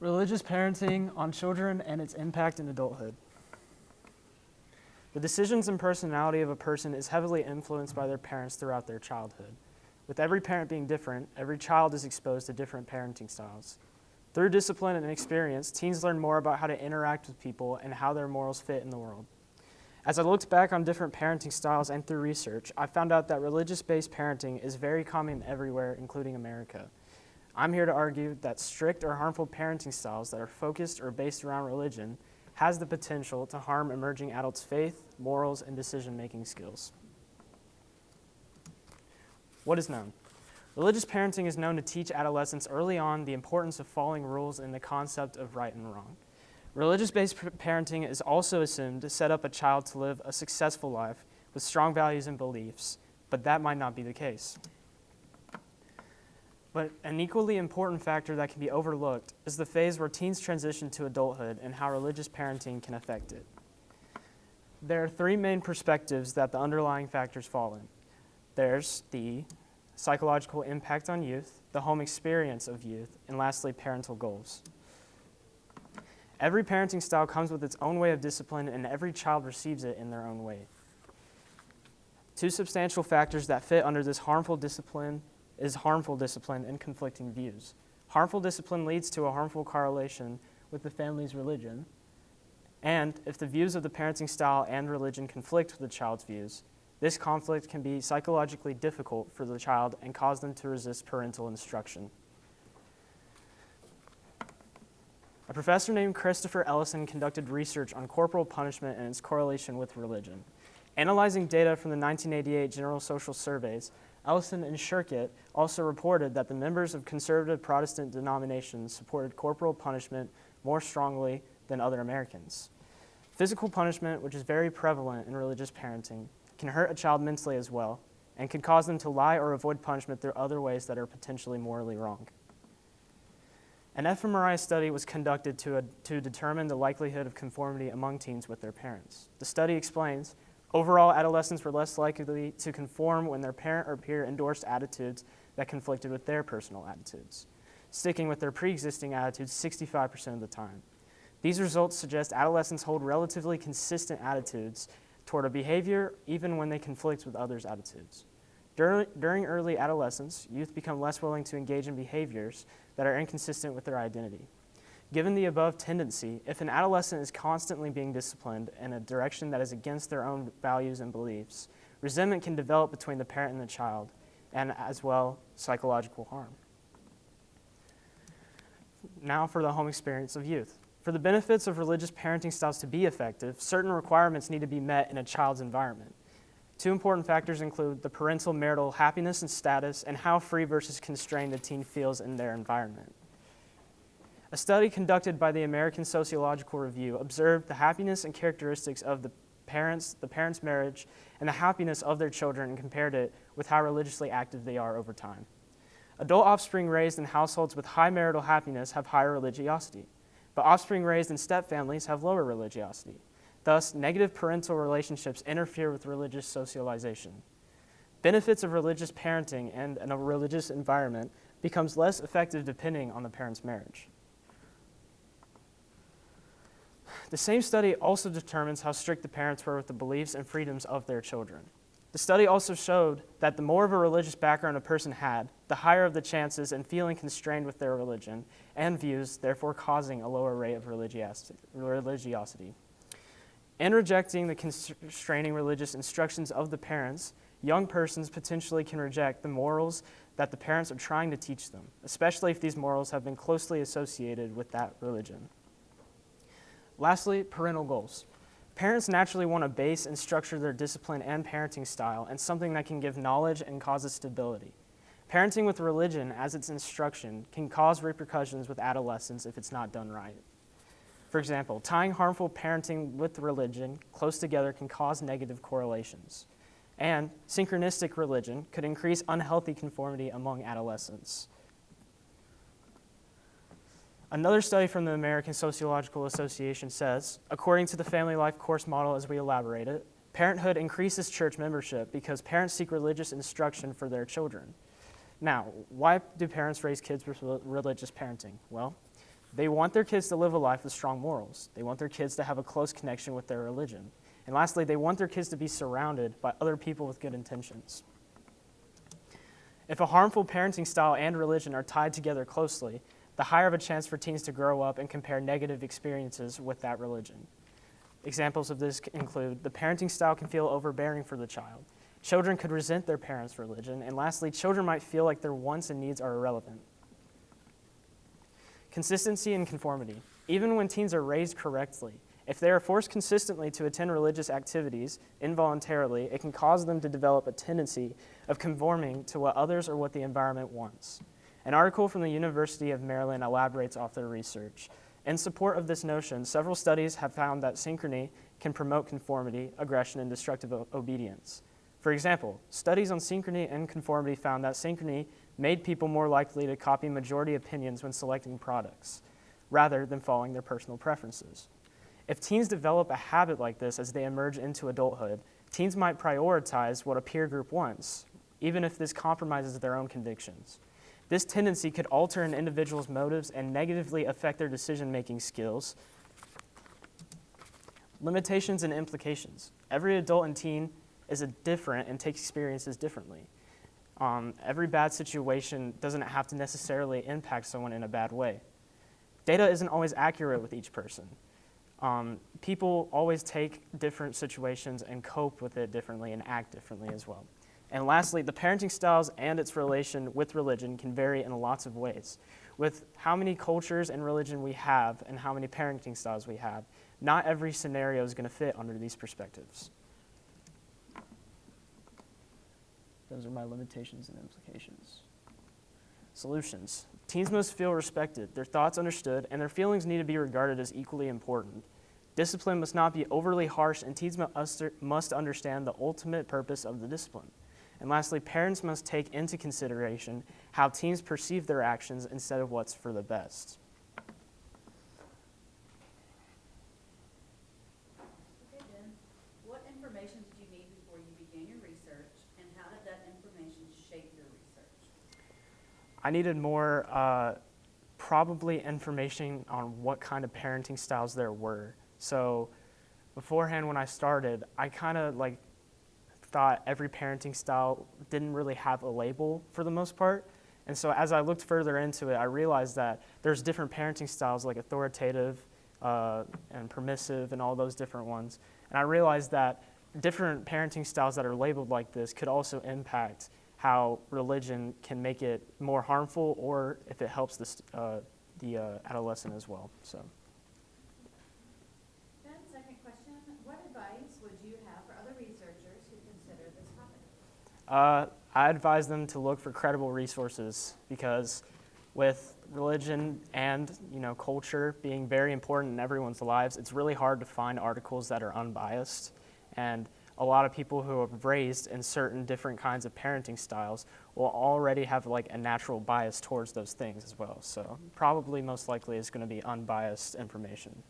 Religious parenting on children and its impact in adulthood. The decisions and personality of a person is heavily influenced by their parents throughout their childhood. With every parent being different, every child is exposed to different parenting styles. Through discipline and experience, teens learn more about how to interact with people and how their morals fit in the world. As I looked back on different parenting styles and through research, I found out that religious-based parenting is very common everywhere, including America. I'm here to argue that strict or harmful parenting styles that are focused or based around religion has the potential to harm emerging adults' faith, morals, and decision-making skills. What is known? Religious parenting is known to teach adolescents early on the importance of following rules and the concept of right and wrong. Religious-based parenting is also assumed to set up a child to live a successful life with strong values and beliefs, but that might not be the case. But an equally important factor that can be overlooked is the phase where teens transition to adulthood and how religious parenting can affect it. There are three main perspectives that the underlying factors fall in. There's the psychological impact on youth, the home experience of youth, and lastly, parental goals. Every parenting style comes with its own way of discipline, and every child receives it in their own way. Two substantial factors that fit under this harmful discipline is harmful discipline and conflicting views. Harmful discipline leads to a harmful correlation with the family's religion, and if the views of the parenting style and religion conflict with the child's views, this conflict can be psychologically difficult for the child and cause them to resist parental instruction. A professor named Christopher Ellison conducted research on corporal punishment and its correlation with religion. Analyzing data from the 1988 General Social Surveys, Ellison and Shirkett also reported that the members of conservative Protestant denominations supported corporal punishment more strongly than other Americans. Physical punishment, which is very prevalent in religious parenting, can hurt a child mentally as well, and can cause them to lie or avoid punishment through other ways that are potentially morally wrong. An fMRI study was conducted to determine the likelihood of conformity among teens with their parents. The study explains, overall, adolescents were less likely to conform when their parent or peer endorsed attitudes that conflicted with their personal attitudes, sticking with their pre-existing attitudes 65% of the time. These results suggest adolescents hold relatively consistent attitudes toward a behavior even when they conflict with others' attitudes. During early adolescence, youth become less willing to engage in behaviors that are inconsistent with their identity. Given the above tendency, if an adolescent is constantly being disciplined in a direction that is against their own values and beliefs, resentment can develop between the parent and the child, and as well, psychological harm. Now for the home experience of youth. For the benefits of religious parenting styles to be effective, certain requirements need to be met in a child's environment. Two important factors include the parental marital happiness and status and how free versus constrained the teen feels in their environment. A study conducted by the American Sociological Review observed the happiness and characteristics of the parents' marriage, and the happiness of their children and compared it with how religiously active they are over time. Adult offspring raised in households with high marital happiness have higher religiosity, but offspring raised in step-families have lower religiosity. Thus, negative parental relationships interfere with religious socialization. Benefits of religious parenting and in a religious environment becomes less effective depending on the parent's marriage. The same study also determines how strict the parents were with the beliefs and freedoms of their children. The study also showed that the more of a religious background a person had, the higher of the chances in feeling constrained with their religion and views, therefore causing a lower rate of religiosity. In rejecting the constraining religious instructions of the parents, young persons potentially can reject the morals that the parents are trying to teach them, especially if these morals have been closely associated with that religion. Lastly, parental goals. Parents naturally want to base and structure their discipline and parenting style in something that can give knowledge and causes stability. Parenting with religion as its instruction can cause repercussions with adolescents if it's not done right. For example, tying harmful parenting with religion close together can cause negative correlations. And synchronistic religion could increase unhealthy conformity among adolescents. Another study from the American Sociological Association says, according to the family life course model as we elaborate it, parenthood increases church membership because parents seek religious instruction for their children. Now, why do parents raise kids with religious parenting? Well, They want their kids to live a life with strong morals. They want their kids to have a close connection with their religion. And lastly, they want their kids to be surrounded by other people with good intentions. If a harmful parenting style and religion are tied together closely, the higher of a chance for teens to grow up and compare negative experiences with that religion. Examples of this include the parenting style can feel overbearing for the child. Children could resent their parents' religion. And lastly, children might feel like their wants and needs are irrelevant. Consistency and conformity. Even when teens are raised correctly, if they are forced consistently to attend religious activities involuntarily, it can cause them to develop a tendency of conforming to what others or what the environment wants. An article from the University of Maryland elaborates off their research. In support of this notion, several studies have found that synchrony can promote conformity, aggression, and destructive obedience. For example, studies on synchrony and conformity found that synchrony made people more likely to copy majority opinions when selecting products, rather than following their personal preferences. If teens develop a habit like this as they emerge into adulthood, teens might prioritize what a peer group wants, even if this compromises their own convictions. This tendency could alter an individual's motives and negatively affect their decision-making skills. Limitations and implications. Every adult and teen is different and takes experiences differently. Every bad situation doesn't have to necessarily impact someone in a bad way. Data isn't always accurate with each person. People always take different situations and cope with it differently and act differently as well. And lastly, the parenting styles and its relation with religion can vary in lots of ways. With how many cultures and religion we have and how many parenting styles we have, not every scenario is going to fit under these perspectives. Those are my limitations and implications. Solutions. Teens must feel respected, their thoughts understood, and their feelings need to be regarded as equally important. Discipline must not be overly harsh, and teens must understand the ultimate purpose of the discipline. And lastly, parents must take into consideration how teens perceive their actions instead of what's for the best. Okay, Ben, what information did you need before you began your research, and how did that information shape your research? I needed more probably information on what kind of parenting styles there were. So beforehand when I started, I kind of thought every parenting style didn't really have a label for the most part. And so as I looked further into it, I realized that there's different parenting styles like authoritative and permissive and all those different ones. And I realized that different parenting styles that are labeled like this could also impact how religion can make it more harmful or if it helps the adolescent as well. So. Ben, second question, what advice would you have for other researchers who consider this topic? I advise them to look for credible resources because with religion and culture being very important in everyone's lives, it's really hard to find articles that are unbiased. And a lot of people who are raised in certain different kinds of parenting styles will already have a natural bias towards those things as well. So probably most likely is going to be unbiased information.